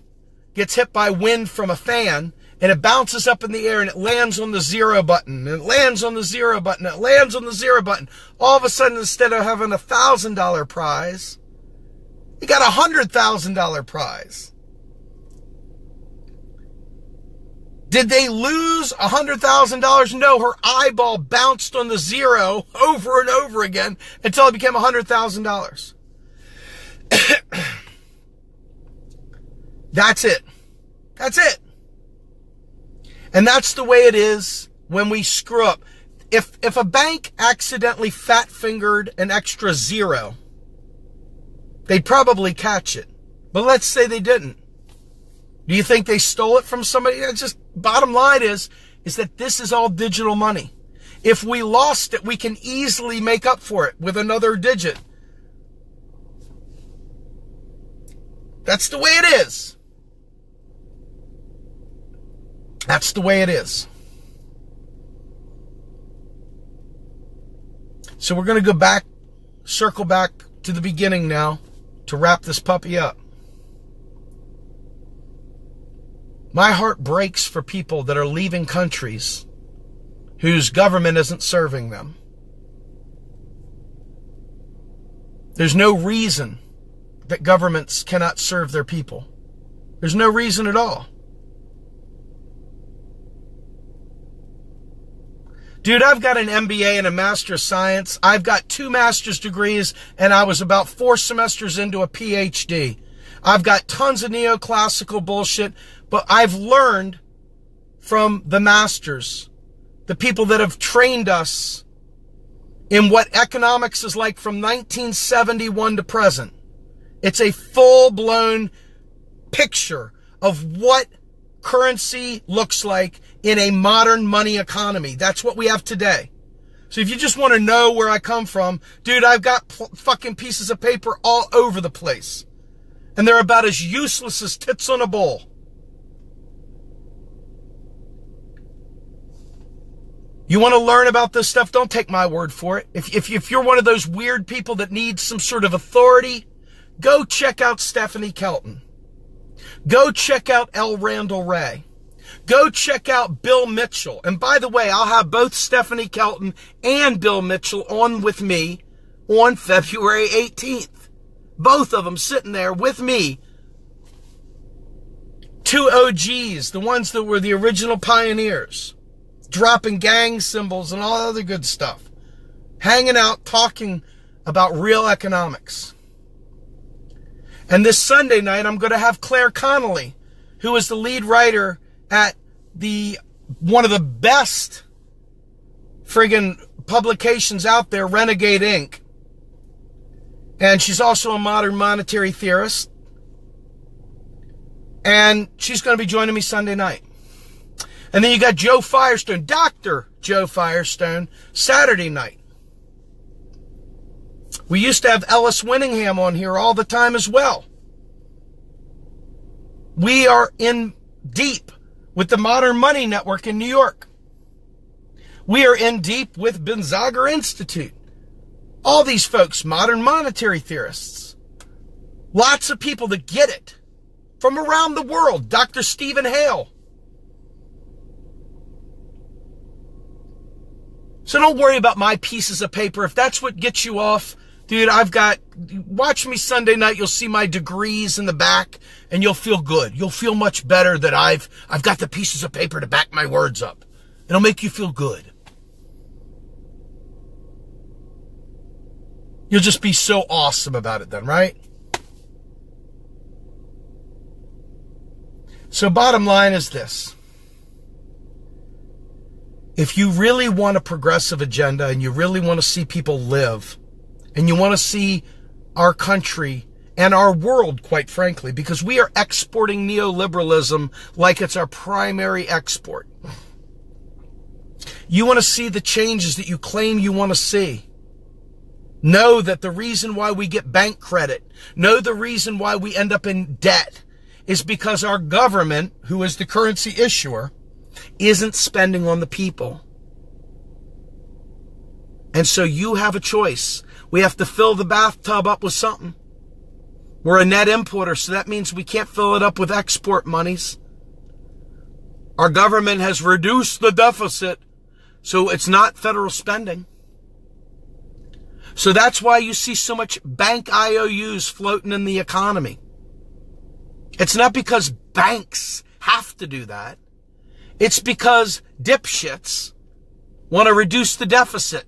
gets hit by wind from a fan, and it bounces up in the air and it lands on the 0 button. And it lands on the 0 button. It lands on the 0 button. All of a sudden, instead of having a $1,000 prize, you got a $100,000 prize. Did they lose $100,000? No, her eyeball bounced on the 0 over and over again until it became $100,000. That's it. That's it. And that's the way it is when we screw up. If a bank accidentally fat-fingered an extra zero, they'd probably catch it. But let's say they didn't. Do you think they stole it from somebody? Just bottom line is that this is all digital money. If we lost it, we can easily make up for it with another digit. That's the way it is. That's the way it is. So we're going to circle back to the beginning now to wrap this puppy up. My heart breaks for people that are leaving countries whose government isn't serving them. There's no reason that governments cannot serve their people. There's no reason at all. Dude, I've got an MBA and a Master of Science. I've got 2 master's degrees, and I was about 4 semesters into a PhD. I've got tons of neoclassical bullshit, but I've learned from the masters, the people that have trained us in what economics is like from 1971 to present. It's a full-blown picture of what currency looks like in a modern money economy. That's what we have today. So if you just want to know where I come from, dude, I've got fucking pieces of paper all over the place. And they're about as useless as tits on a bowl. You want to learn about this stuff? Don't take my word for it. If you're one of those weird people that needs some sort of authority, go check out Stephanie Kelton. Go check out L. Randall Wray. Go check out Bill Mitchell. And by the way, I'll have both Stephanie Kelton and Bill Mitchell on with me on February 18th. Both of them sitting there with me. 2 OGs, the ones that were the original pioneers, dropping gang symbols and all other good stuff, hanging out, talking about real economics. And this Sunday night, I'm going to have Claire Connolly, who is the lead writer at one of the best friggin' publications out there, Renegade Inc. And she's also a modern monetary theorist. And she's going to be joining me Sunday night. And then you got Joe Firestone, Dr. Joe Firestone, Saturday night. We used to have Ellis Winningham on here all the time as well. We are in deep with the Modern Money Network in New York. We are in deep with Benzager Institute. All these folks, modern monetary theorists. Lots of people that get it from around the world. Dr. Stephen Hale. So don't worry about my pieces of paper. If that's what gets you off, dude, watch me Sunday night. You'll see my degrees in the back and you'll feel good. You'll feel much better that I've got the pieces of paper to back my words up. It'll make you feel good. You'll just be so awesome about it then, right? So bottom line is this. If you really want a progressive agenda and you really want to see people live, and you want to see our country and our world, quite frankly, because we are exporting neoliberalism like it's our primary export. You want to see the changes that you claim you want to see. Know that the reason why we get bank credit, know the reason why we end up in debt is because our government, who is the currency issuer, isn't spending on the people. And so you have a choice. We have to fill the bathtub up with something. We're a net importer, so that means we can't fill it up with export monies. Our government has reduced the deficit, so it's not federal spending. So that's why you see so much bank IOUs floating in the economy. It's not because banks have to do that. It's because dipshits want to reduce the deficit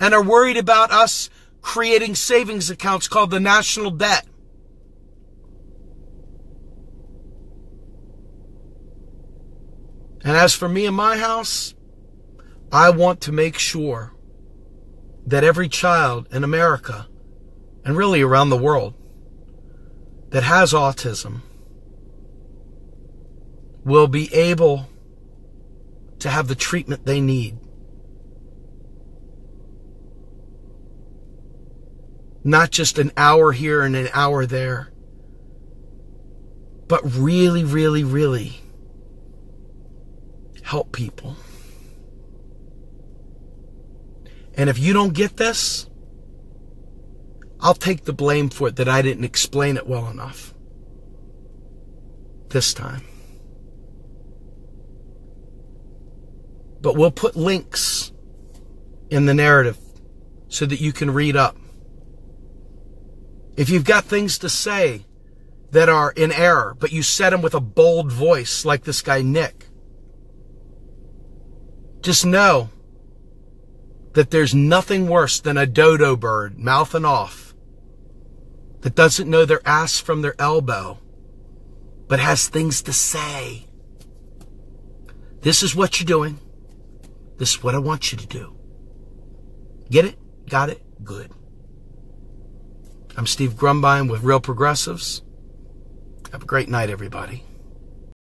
and are worried about us creating savings accounts called the national debt. And as for me and my house, I want to make sure that every child in America, and really around the world, that has autism will be able to have the treatment they need. Not just an hour here and an hour there, but really, really, really help people. And if you don't get this, I'll take the blame for it that I didn't explain it well enough this time. But we'll put links in the narrative so that you can read up. If you've got things to say that are in error, but you said them with a bold voice like this guy Nick, just know that there's nothing worse than a dodo bird mouthing off that doesn't know their ass from their elbow, but has things to say. This is what you're doing. This is what I want you to do. Get it? Got it? Good. I'm Steve Grumbine with Real Progressives. Have a great night, everybody.